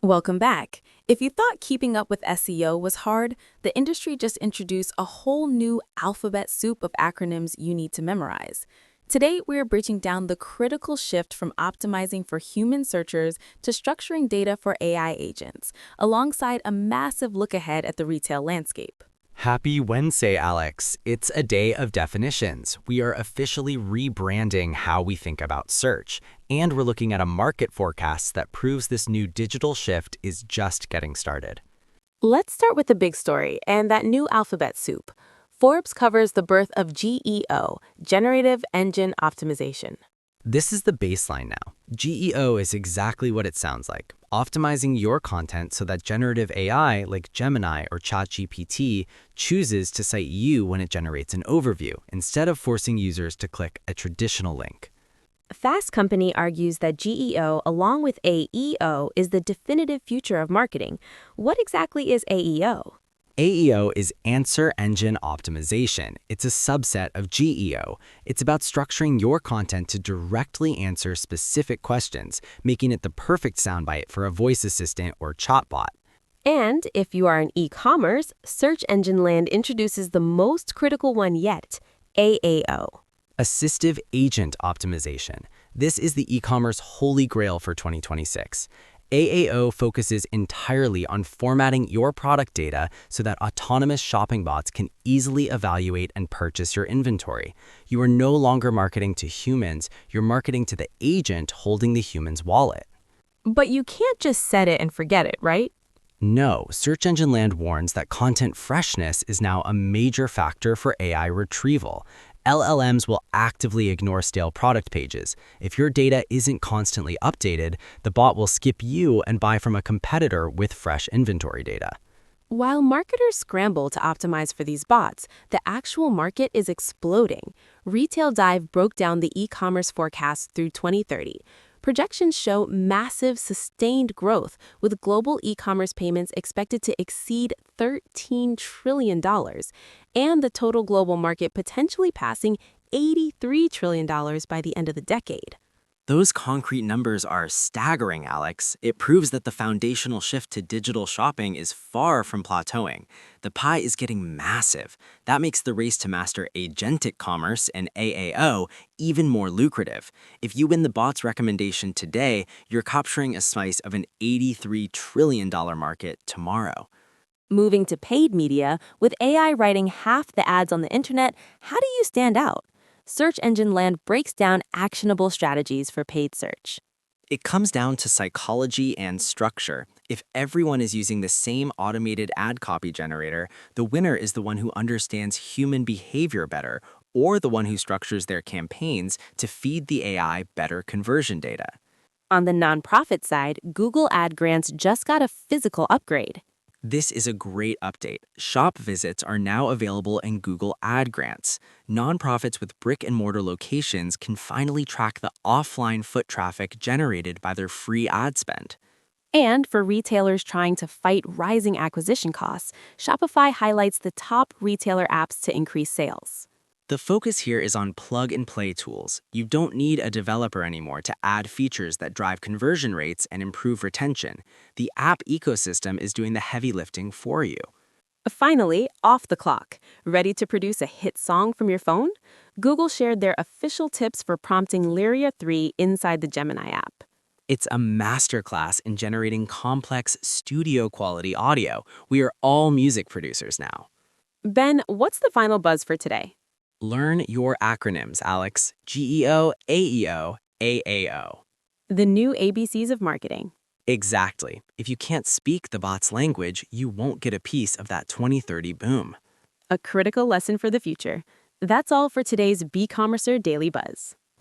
Welcome back. If you thought keeping up with SEO was hard, the industry just introduced a whole new alphabet soup of acronyms you need to memorize. Today, we're breaching down the critical shift from optimizing for human searchers to structuring data for AI agents, alongside a massive look ahead at the retail landscape. Happy Wednesday, Alex. It's a day of definitions. We are officially rebranding how we think about search, and we're looking at a market forecast that proves this new digital shift is just getting started. Let's start with the big story and that new alphabet soup. Forbes covers the birth of GEO, Generative Engine Optimization. This is the baseline now. GEO is exactly what it sounds like, optimizing your content so that generative AI like Gemini or ChatGPT chooses to cite you when it generates an overview, instead of forcing users to click a traditional link. Fast Company argues that GEO, along with AEO, is the definitive future of marketing. What exactly is AEO? AEO is Answer Engine Optimization. It's a subset of GEO. It's about structuring your content to directly answer specific questions, making it the perfect soundbite for a voice assistant or chatbot. And if you are in e-commerce, Search Engine Land introduces the most critical one yet, AAO. Assistive Agent Optimization. This is the e-commerce holy grail for 2026. AAO focuses entirely on formatting your product data so that autonomous shopping bots can easily evaluate and purchase your inventory. You are no longer marketing to humans, you're marketing to the agent holding the human's wallet. But you can't just set it and forget it, right? No, Search Engine Land warns that content freshness is now a major factor for AI retrieval. LLMs will actively ignore stale product pages. If your data isn't constantly updated, the bot will skip you and buy from a competitor with fresh inventory data. While marketers scramble to optimize for these bots, the actual market is exploding. Retail Dive broke down the e-commerce forecast through 2030. Projections show massive, sustained growth, with global e-commerce payments expected to exceed $13 trillion, and the total global market potentially passing $83 trillion by the end of the decade. Those concrete numbers are staggering, Alex. It proves that the foundational shift to digital shopping is far from plateauing. The pie is getting massive. That makes the race to master agentic commerce and AAO even more lucrative. If you win the bot's recommendation today, you're capturing a slice of an $83 trillion market tomorrow. Moving to paid media, with AI writing half the ads on the internet, how do you stand out? Search Engine Land breaks down actionable strategies for paid search. It comes down to psychology and structure. If everyone is using the same automated ad copy generator, the winner is the one who understands human behavior better, or the one who structures their campaigns to feed the AI better conversion data. On the nonprofit side, Google Ad Grants just got a physical upgrade. This is a great update. Shop visits are now available in Google Ad Grants. Nonprofits with brick-and-mortar locations can finally track the offline foot traffic generated by their free ad spend. And for retailers trying to fight rising acquisition costs, Shopify highlights the top retailer apps to increase sales. The focus here is on plug-and-play tools. You don't need a developer anymore to add features that drive conversion rates and improve retention. The app ecosystem is doing the heavy lifting for you. Finally, off the clock. Ready to produce a hit song from your phone? Google shared their official tips for prompting Lyria 3 inside the Gemini app. It's a masterclass in generating complex studio-quality audio. We are all music producers now. Ben, what's the final buzz for today? Learn your acronyms, Alex. GEO, AEO, AAO. The new ABCs of marketing. Exactly. If you can't speak the bot's language, you won't get a piece of that 2030 boom. A critical lesson for the future. That's all for today's Beecommercer Daily Buzz.